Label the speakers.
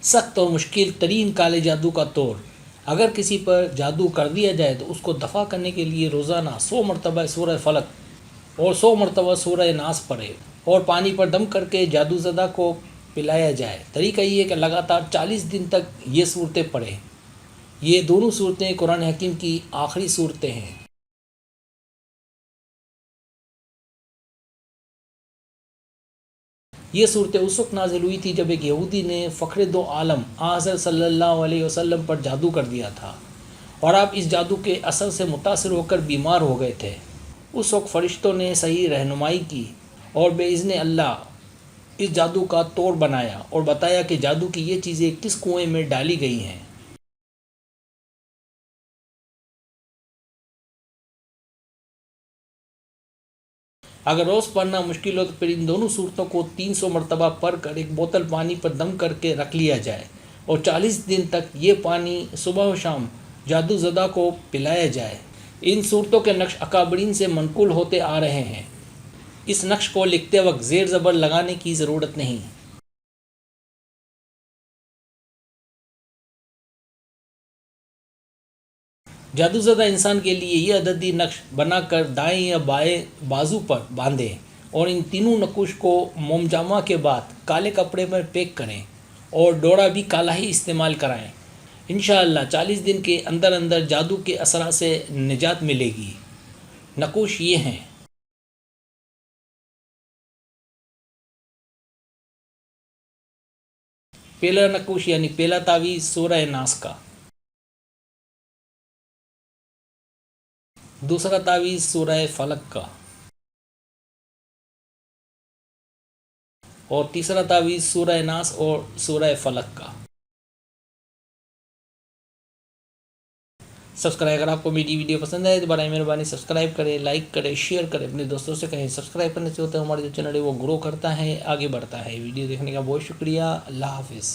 Speaker 1: سخت اور مشکل ترین کالے جادو کا توڑ۔ اگر کسی پر جادو کر دیا جائے تو اس کو دفع کرنے کے لیے روزانہ 100 مرتبہ سورہ فلق اور 100 مرتبہ سورہ ناس پڑھے اور پانی پر دم کر کے جادو زدہ کو پلایا جائے۔ طریقہ یہ ہے کہ لگاتار 40 دن تک یہ صورتیں پڑھیں۔ یہ دونوں صورتیں قرآن حکیم کی آخری صورتیں ہیں۔ یہ صورتیں اس وقت نازل ہوئی تھی جب ایک یہودی نے فخر دو عالم حضرت صلی اللہ علیہ وسلم پر جادو کر دیا تھا اور آپ اس جادو کے اثر سے متاثر ہو کر بیمار ہو گئے تھے۔ اس وقت فرشتوں نے صحیح رہنمائی کی اور باذن اللہ اس جادو کا توڑ بنایا اور بتایا کہ جادو کی یہ چیزیں کس کنویں میں ڈالی گئی ہیں۔ اگر روز پڑھنا مشکل ہو تو پھر ان دونوں صورتوں کو 300 مرتبہ پڑھ کر ایک بوتل پانی پر دم کر کے رکھ لیا جائے اور 40 دن تک یہ پانی صبح و شام جادو زدہ کو پلایا جائے۔ ان صورتوں کے نقش اکابرین سے منقول ہوتے آ رہے ہیں۔ اس نقش کو لکھتے وقت زیر زبر لگانے کی ضرورت نہیں۔ جادو زدہ انسان کے لیے یہ عددی نقش بنا کر دائیں یا بائیں بازو پر باندھیں اور ان تینوں نقوش کو موم جامہ کے بعد کالے کپڑے پر پیک کریں اور ڈوڑا بھی کالا ہی استعمال کرائیں۔ انشاءاللہ 40 دن کے اندر اندر جادو کے اثرات سے نجات ملے گی۔ نقوش یہ ہیں: پہلا نقوش یعنی پہلا تعویذ سورہ ناس کا، دوسرا تعویذ سورہ فلق کا، اور تیسرا تعویذ سورہ ناس اور سورہ فلق کا۔ سبسکرائب، اگر آپ کو میری ویڈیو پسند آئے تو برائے مہربانی سبسکرائب کریں، لائک کریں، شیئر کریں، اپنے دوستوں سے کہیں۔ سبسکرائب کرنے سے ہوتا ہے ہمارا جو چینل ہے وہ گرو کرتا ہے، آگے بڑھتا ہے۔ ویڈیو دیکھنے کا بہت شکریہ۔ اللہ حافظ۔